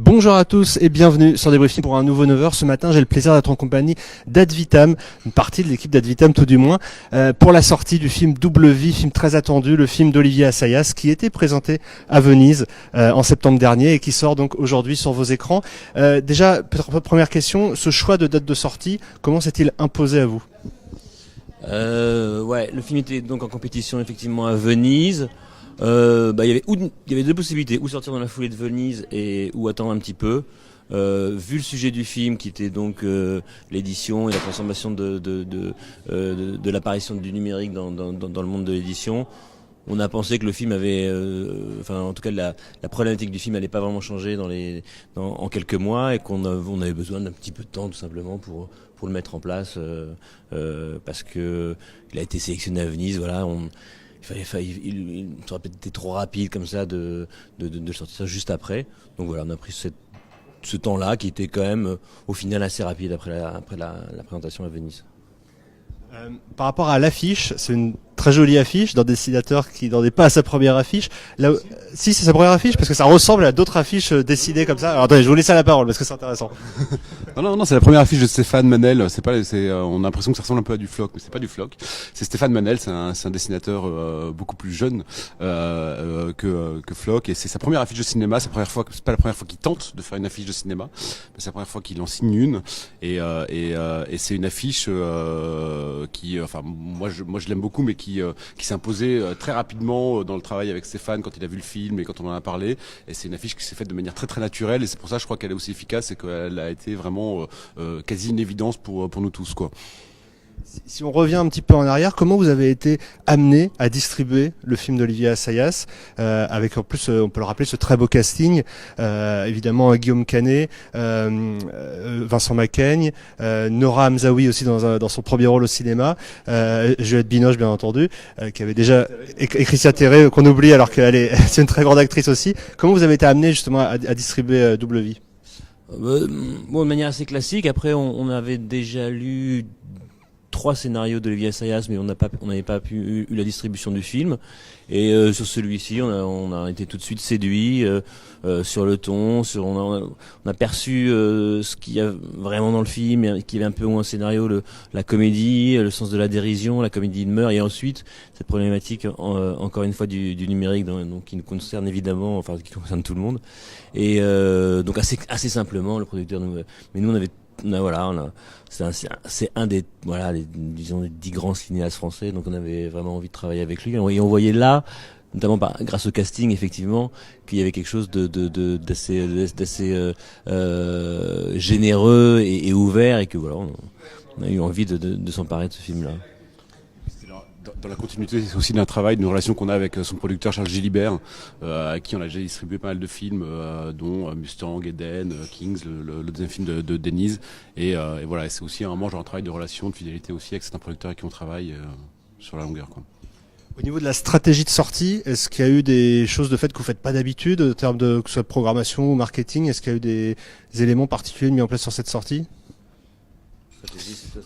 Bonjour à tous et bienvenue sur Débriefing pour un nouveau 9h. Ce matin, j'ai le plaisir d'être en compagnie d'Advitam, une partie de l'équipe d'Advitam tout du moins, pour la sortie du film Double Vie, film très attendu, le film d'Olivier Assayas qui était présenté à Venise en septembre dernier et qui sort donc aujourd'hui sur vos écrans. Déjà, peut-être première question, ce choix de date de sortie, comment s'est-il imposé à vous ? Le film était donc en compétition effectivement à Venise. Il y avait deux possibilités, ou sortir dans la foulée de Venise ou attendre un petit peu. Vu le sujet du film qui était donc l'édition et la transformation de l'apparition du numérique dans le monde de l'édition, on a pensé que le film avait, en tout cas la problématique du film n'allait pas vraiment changer en quelques mois et on avait besoin d'un petit peu de temps tout simplement pour le mettre en place parce que il a été sélectionné à Venise, voilà. Il aurait peut-être été trop rapide comme ça de sortir ça juste après. Donc voilà, on a pris ce temps-là qui était quand même au final assez rapide après la présentation à Venise. Par rapport à l'affiche, c'est une très jolie affiche d'un dessinateur qui n'en est pas à sa première affiche. Là, si c'est sa première affiche, parce que ça ressemble à d'autres affiches dessinées comme ça. Alors attendez, je vous laisse la parole parce que c'est intéressant. Non, c'est la première affiche de Stéphane Manel. On a l'impression que ça ressemble un peu à du Floch, mais c'est pas du Floch. C'est Stéphane Manel, c'est un dessinateur beaucoup plus jeune que Floch, et c'est sa première affiche de cinéma. C'est pas la première fois qu'il tente de faire une affiche de cinéma, mais c'est la première fois qu'il en signe une. Et c'est une affiche moi je l'aime beaucoup, mais qui s'est imposée très rapidement dans le travail avec Stéphane quand il a vu le film et quand on en a parlé. Et c'est une affiche qui s'est faite de manière très très naturelle, et c'est pour ça je crois qu'elle est aussi efficace et qu'elle a été vraiment quasi une évidence pour nous tous, quoi. Si on revient un petit peu en arrière, comment vous avez été amené à distribuer le film d'Olivier Assayas, avec en plus, on peut le rappeler, ce très beau casting, évidemment Guillaume Canet, Vincent Macaigne, Nora Hamzaoui aussi dans son premier rôle au cinéma, Juliette Binoche bien entendu, qui avait déjà et Christiane Terré qu'on oublie alors c'est une très grande actrice aussi. Comment vous avez été amené justement à distribuer Double Vie ? De manière assez classique. Après, on avait déjà lu 3 scénarios d'Olivier Assayas, mais on n'avait pas eu la distribution du film. Et sur celui-ci, on a été tout de suite séduit sur le ton. On a perçu ce qu'il y a vraiment dans le film, qui avait un peu moins un scénario, la comédie, le sens de la dérision, la comédie de meurtre, et ensuite cette problématique encore une fois du numérique, donc qui nous concerne évidemment, enfin qui concerne tout le monde. Et donc assez simplement, le producteur mais nous c'est un des disons des 10 grands cinéastes français, donc on avait vraiment envie de travailler avec lui, et on voyait là, notamment grâce au casting effectivement, qu'il y avait quelque chose d'assez généreux et ouvert, et que voilà, on a eu envie de s'emparer de ce film là. Dans la continuité, c'est aussi d'un travail, d'une relation qu'on a avec son producteur Charles Gilibert, à qui on a déjà distribué pas mal de films, dont Mustang, Eden, Kings, le deuxième film de Denise. Et voilà, c'est aussi un moment genre un travail de relation, de fidélité aussi avec certains producteurs avec qui on travaille sur la longueur, quoi. Au niveau de la stratégie de sortie, est-ce qu'il y a eu des choses de fait que vous faites pas d'habitude, en termes que ce soit de programmation ou marketing? Est-ce qu'il y a eu des éléments particuliers mis en place sur cette sortie? Stratégie, c'est quoi,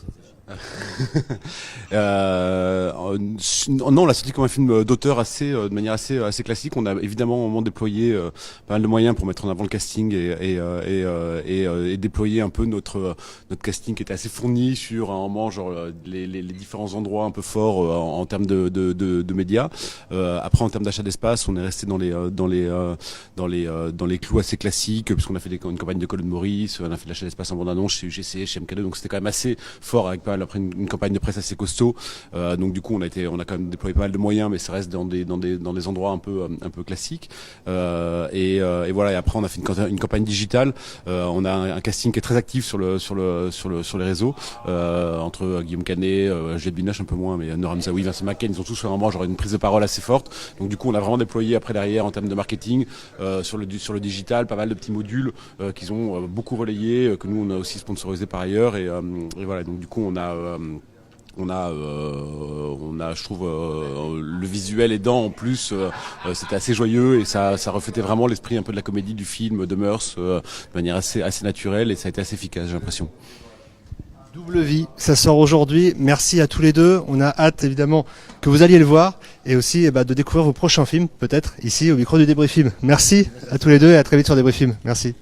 non, on l'a sorti comme un film d'auteur de manière assez classique. On a évidemment au moment déployé pas mal de moyens pour mettre en avant le casting et déployer un peu notre casting qui était assez fourni sur un moment genre les différents endroits un peu forts en termes de médias. Après, en termes d'achat d'espace, on est resté dans les clous assez classiques, puisqu'on a fait une campagne de Colin Maurice, on a fait de l'achat d'espace en bande-annonce chez UGC, chez MK2, donc c'était quand même assez fort, avec après une campagne de presse assez costaud. Donc du coup on a quand même déployé pas mal de moyens, mais ça reste dans des endroits un peu classiques. Et voilà. Et après on a fait une campagne digitale. On a un casting qui est très actif sur les réseaux, entre Guillaume Canet, Juliette Binoche un peu moins, mais Nora Hamzaoui, Vincent Macaigne, ils ont tous vraiment genre une prise de parole assez forte. Donc du coup on a vraiment déployé après derrière en termes de marketing sur le digital, pas mal de petits modules qu'ils ont beaucoup relayés, que nous on a aussi sponsorisé par ailleurs, et voilà. Donc du coup on a, je trouve, le visuel aidant en plus, c'était assez joyeux, et ça reflétait vraiment l'esprit un peu de la comédie du film, de Mœurs, de manière assez naturelle, et ça a été assez efficace, j'ai l'impression. Double Vie, ça sort aujourd'hui. Merci à tous les deux. On a hâte évidemment que vous alliez le voir, et aussi de découvrir vos prochains films, peut-être ici au micro du Débriefing. Merci à tous les deux et à très vite sur Débriefing. Merci.